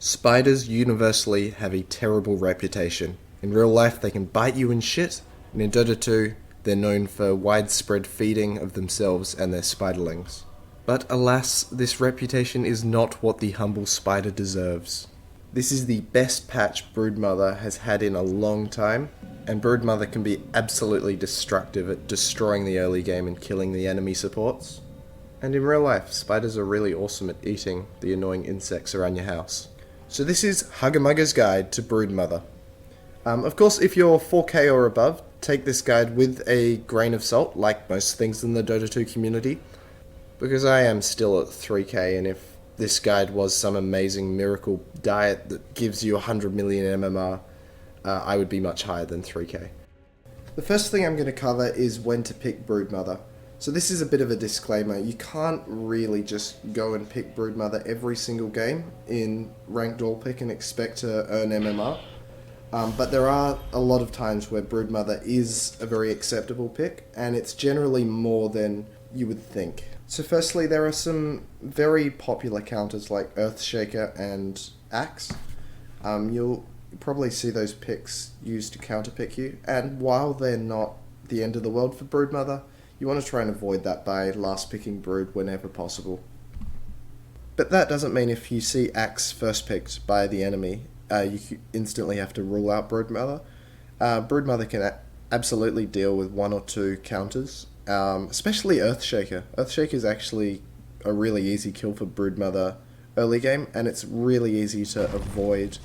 Spiders universally have a terrible reputation. In real life, they can bite you and shit, and in Dota 2, they're known for widespread feeding of themselves and their spiderlings. But alas, this reputation is not what the humble spider deserves. This is the best patch Broodmother has had in a long time, and Broodmother can be absolutely destructive at destroying the early game and killing the enemy supports. And in real life, spiders are really awesome at eating the annoying insects around your house. So this is Hugamuga's guide to Broodmother. Of course, if you're 4K or above, take this guide with a grain of salt, like most things in the Dota 2 community, because I am still at 3K, and if this guide was some amazing miracle diet that gives you 100 million MMR, I would be much higher than 3K. The first thing I'm going to cover is when to pick Broodmother. So this is a bit of a disclaimer. You can't really just go and pick Broodmother every single game in ranked all pick and expect to earn MMR. But there are a lot of times where Broodmother is a very acceptable pick, and it's generally more than you would think. So firstly, there are some very popular counters like Earthshaker and Axe. You'll probably see those picks used to counterpick you, and while they're not the end of the world for Broodmother, you want to try and avoid that by last picking Brood whenever possible. But that doesn't mean if you see Axe first picked by the enemy, you instantly have to rule out Broodmother. Broodmother can absolutely deal with one or two counters, especially Earthshaker. Earthshaker is actually a really easy kill for Broodmother early game, and it's really easy to avoid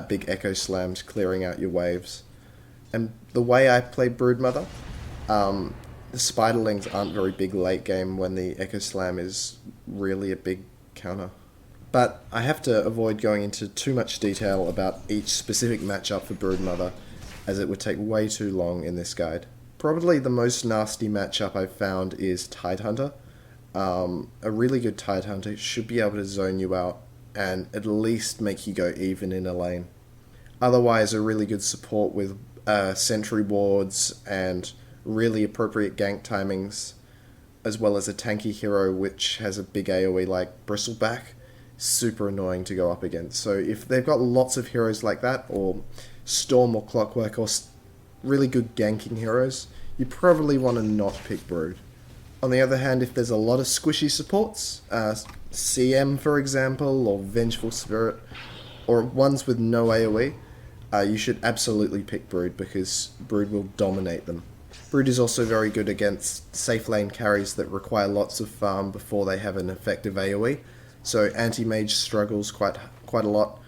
big Echo Slams clearing out your waves. And the way I play Broodmother, the spiderlings aren't very big late game when the Echo Slam is really a big counter. But I have to avoid going into too much detail about each specific matchup for Broodmother, as it would take way too long in this guide. Probably the most nasty matchup I've found is Tidehunter. A really good Tidehunter should be able to zone you out and at least make you go even in a lane. Otherwise, a really good support with sentry wards and really appropriate gank timings, as well as a tanky hero which has a big AoE like Bristleback, super annoying to go up against. So if they've got lots of heroes like that, or Storm or Clockwork, or really good ganking heroes, you probably want to not pick Brood. On the other hand, if there's a lot of squishy supports, CM for example, or Vengeful Spirit, or ones with no AoE, you should absolutely pick Brood, because Brood will dominate them. Brood is also very good against safe lane carries that require lots of farm before they have an effective AoE, so anti-mage struggles quite a lot.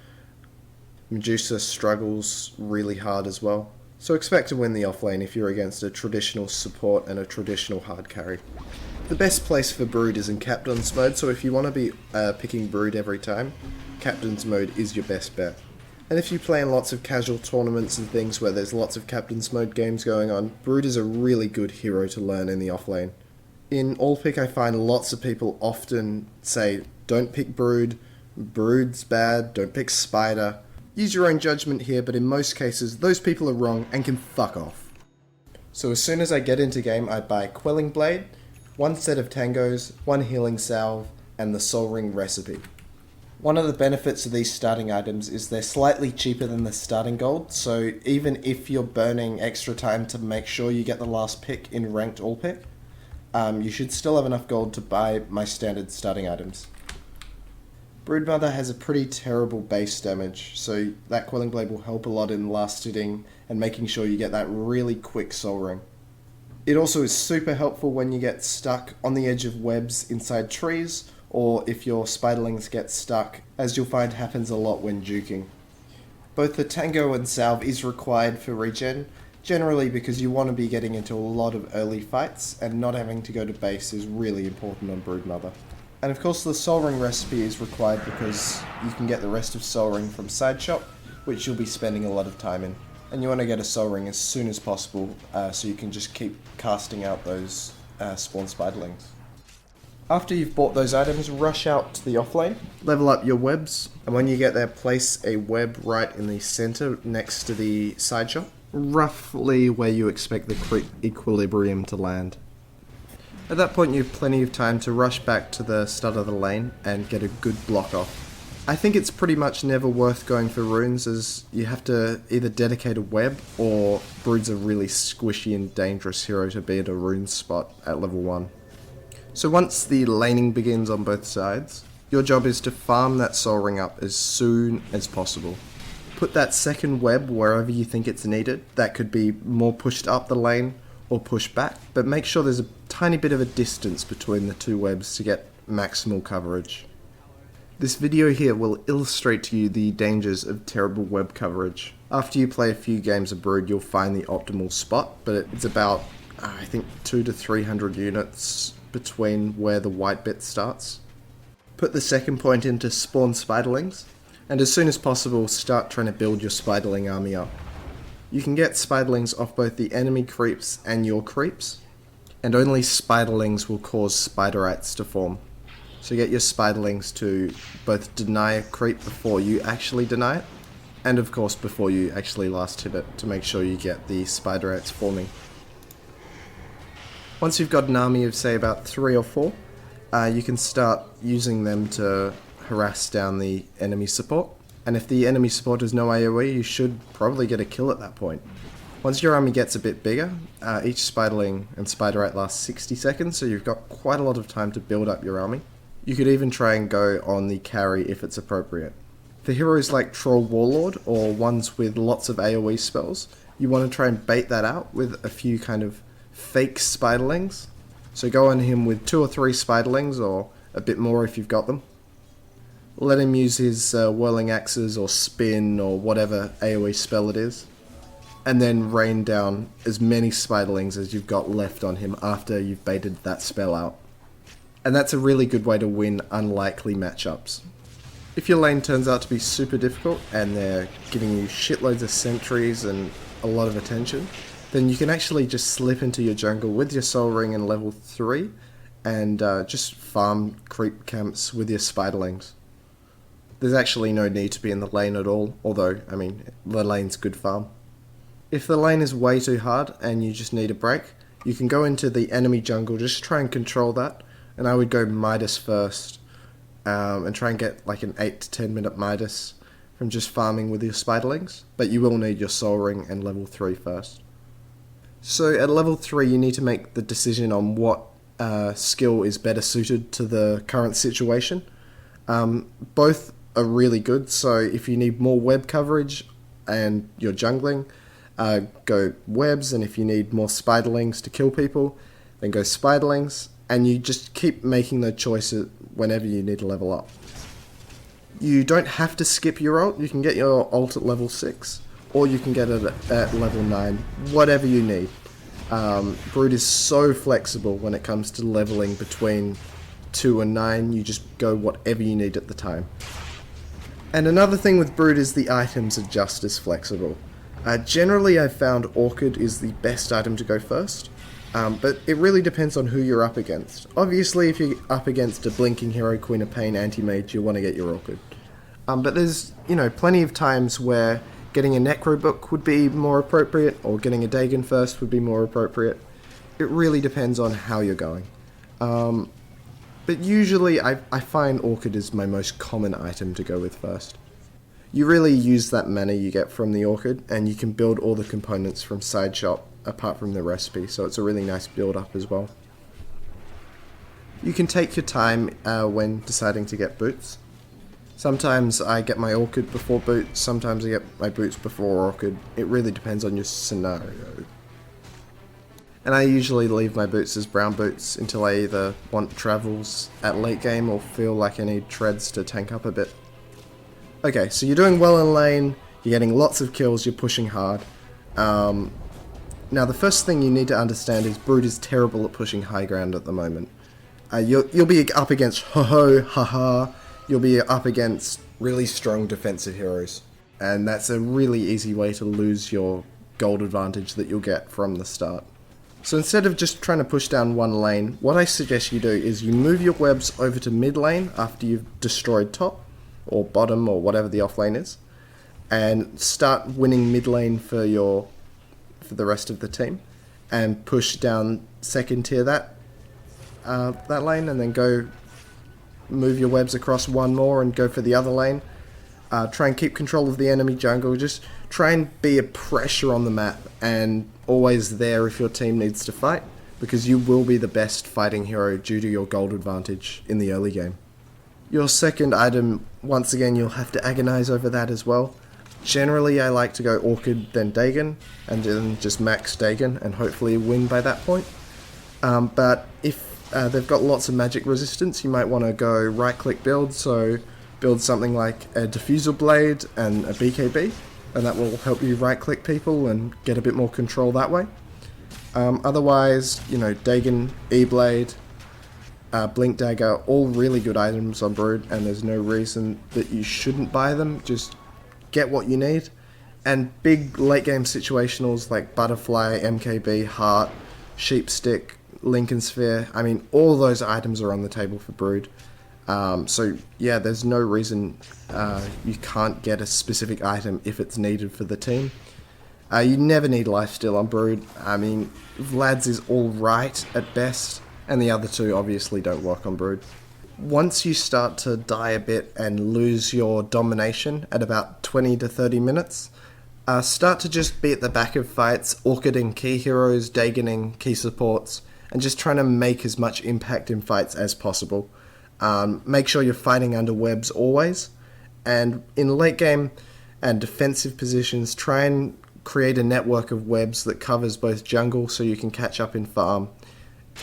Medusa struggles really hard as well. So expect to win the offlane if you're against a traditional support and a traditional hard carry. The best place for Brood is in Captain's mode, so if you want to be picking Brood every time, Captain's mode is your best bet. And if you play in lots of casual tournaments and things where there's lots of Captain's Mode games going on, Brood is a really good hero to learn in the offlane. In all pick, I find lots of people often say, don't pick Brood, Brood's bad, don't pick Spider. Use your own judgment here, but in most cases, those people are wrong and can fuck off. So as soon as I get into game, I buy Quelling Blade, one set of Tangos, one Healing Salve, and the Soul Ring recipe. One of the benefits of these starting items is they're slightly cheaper than the starting gold, so even if you're burning extra time to make sure you get the last pick in ranked all pick, you should still have enough gold to buy my standard starting items. Broodmother has a pretty terrible base damage, so that Quelling Blade will help a lot in last hitting and making sure you get that really quick soul ring. It also is super helpful when you get stuck on the edge of webs inside trees, or if your spiderlings get stuck, as you'll find happens a lot when juking. Both the Tango and Salve is required for regen, generally because you want to be getting into a lot of early fights, and not having to go to base is really important on Broodmother. And of course the Soul Ring recipe is required because you can get the rest of Soul Ring from Side Shop, which you'll be spending a lot of time in. And you want to get a Soul Ring as soon as possible, so you can just keep casting out those spawn spiderlings. After you've bought those items, rush out to the offlane, level up your webs, and when you get there, place a web right in the center next to the side shot, roughly where you expect the equilibrium to land. At that point, you have plenty of time to rush back to the start of the lane and get a good block off. I think it's pretty much never worth going for runes, as you have to either dedicate a web, or Brood's a really squishy and dangerous hero to be at a rune spot at level 1. So once the laning begins on both sides, your job is to farm that soul ring up as soon as possible. Put that second web wherever you think it's needed. That could be more pushed up the lane or pushed back, but make sure there's a tiny bit of a distance between the two webs to get maximal coverage. This video here will illustrate to you the dangers of terrible web coverage. After you play a few games of Brood, you'll find the optimal spot, but it's about, I think, 200 to 300 units between where the white bit starts. Put the second point in to spawn spiderlings, and as soon as possible start trying to build your spiderling army up. You can get spiderlings off both the enemy creeps and your creeps, and only spiderlings will cause spiderites to form. So get your spiderlings to both deny a creep before you actually deny it, and of course before you actually last hit it, to make sure you get the spiderites forming. Once you've got an army of say about 3 or 4, you can start using them to harass down the enemy support. And if the enemy support has no AoE, you should probably get a kill at that point. Once your army gets a bit bigger, each spiderling and spiderite lasts 60 seconds, so you've got quite a lot of time to build up your army. You could even try and go on the carry if it's appropriate. For heroes like Troll Warlord, or ones with lots of AoE spells, you want to try and bait that out with a few kind of fake spiderlings. So go on him with 2 or 3 spiderlings, or a bit more if you've got them. Let him use his whirling axes or spin or whatever AoE spell it is, and then rain down as many spiderlings as you've got left on him after you've baited that spell out. And that's a really good way to win unlikely matchups. If your lane turns out to be super difficult and they're giving you shitloads of sentries and a lot of attention, then you can actually just slip into your jungle with your soul ring in level 3 and just farm creep camps with your spiderlings. There's actually no need to be in the lane at all, although, I mean, the lane's good farm. If the lane is way too hard and you just need a break, you can go into the enemy jungle, just try and control that, and I would go Midas first, and try and get like an 8 to 10 minute Midas from just farming with your spiderlings, but you will need your soul ring and level 3 first. So at level 3 you need to make the decision on what skill is better suited to the current situation. Both are really good, so if you need more web coverage and you're jungling, go webs, and if you need more spiderlings to kill people, then go spiderlings, and you just keep making the choices whenever you need to level up. You don't have to skip your ult, you can get your ult at level 6, or you can get it at level 9, whatever you need. Brood is so flexible when it comes to leveling between 2 and 9, you just go whatever you need at the time. And another thing with Brood is the items are just as flexible. Generally I've found Orchid is the best item to go first, but it really depends on who you're up against. Obviously if you're up against a Blinking Hero, Queen of Pain, Anti-Mage, you want to get your Orchid. But there's, plenty of times where getting a Necro Book would be more appropriate, or getting a Dagon first would be more appropriate. It really depends on how you're going. But usually I find Orchid is my most common item to go with first. You really use that mana you get from the Orchid, and you can build all the components from Side Shop apart from the recipe, so it's a really nice build up as well. You can take your time when deciding to get boots. Sometimes I get my Orchid before boots, sometimes I get my boots before Orchid. It really depends on your scenario. And I usually leave my boots as brown boots until I either want travels at late game or feel like I need treads to tank up a bit. Okay, so you're doing well in lane, you're getting lots of kills, you're pushing hard. Now the first thing you need to understand is Brood is terrible at pushing high ground at the moment. You'll be up against ho-ho, ha-ha, you'll be up against really strong defensive heroes. And that's a really easy way to lose your gold advantage that you'll get from the start. So instead of just trying to push down one lane, what I suggest you do is you move your webs over to mid lane after you've destroyed top, or bottom, or whatever the off lane is, and start winning mid lane for the rest of the team, and push down second tier that lane, and then go move your webs across one more and go for the other lane. Try and keep control of the enemy jungle. Just try and be a pressure on the map and always there if your team needs to fight, because you will be the best fighting hero due to your gold advantage in the early game. Your second item, once again, you'll have to agonize over that as well. Generally, I like to go Orchid, then Dagon, and then just max Dagon and hopefully win by that point. But if they've got lots of magic resistance, you might want to go right-click build, so build something like a Diffusal Blade and a BKB, and that will help you right-click people and get a bit more control that way. Otherwise, Dagon, E-Blade, Blink Dagger, all really good items on Brood, and there's no reason that you shouldn't buy them. Just get what you need. And big late game situationals like Butterfly, MKB, Heart, Sheepstick, Lincoln Sphere, I mean, all those items are on the table for Brood. So yeah, there's no reason you can't get a specific item if it's needed for the team. You never need lifesteal on Brood. I mean, Vlad's is alright at best, and the other two obviously don't work on Brood. Once you start to die a bit and lose your domination at about 20 to 30 minutes, start to just be at the back of fights, orchiding key heroes, Dagoning key supports, and just trying to make as much impact in fights as possible. Make sure you're fighting under webs always, and in late game and defensive positions, try and create a network of webs that covers both jungle so you can catch up in farm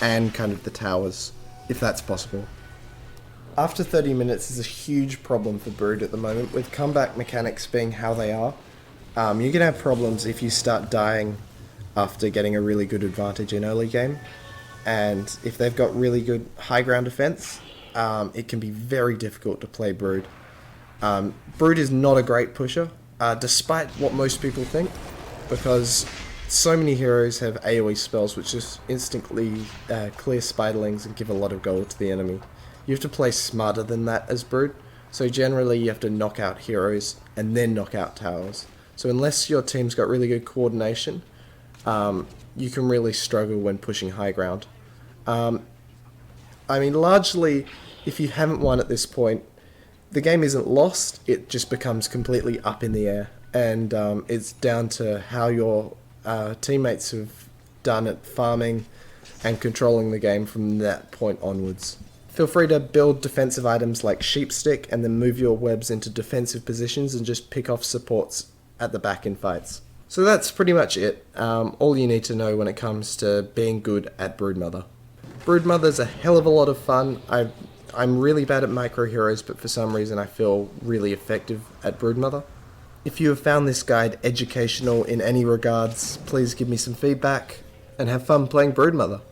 and kind of the towers, if that's possible. After 30 minutes is a huge problem for Brood at the moment, with comeback mechanics being how they are. You're going to have problems if you start dying after getting a really good advantage in early game, and if they've got really good high ground defense, it can be very difficult to play Brood. Brood is not a great pusher, despite what most people think, because so many heroes have AoE spells which just instantly clear spiderlings and give a lot of gold to the enemy. You have to play smarter than that as Brood, so generally you have to knock out heroes and then knock out towers. So unless your team's got really good coordination, you can really struggle when pushing high ground. I mean, largely, if you haven't won at this point, the game isn't lost, it just becomes completely up in the air, and it's down to how your teammates have done at farming and controlling the game from that point onwards. Feel free to build defensive items like Sheepstick and then move your webs into defensive positions and just pick off supports at the back in fights. So that's pretty much it, all you need to know when it comes to being good at Broodmother. Broodmother's a hell of a lot of fun. I'm really bad at micro heroes, but for some reason I feel really effective at Broodmother. If you have found this guide educational in any regards, please give me some feedback and have fun playing Broodmother.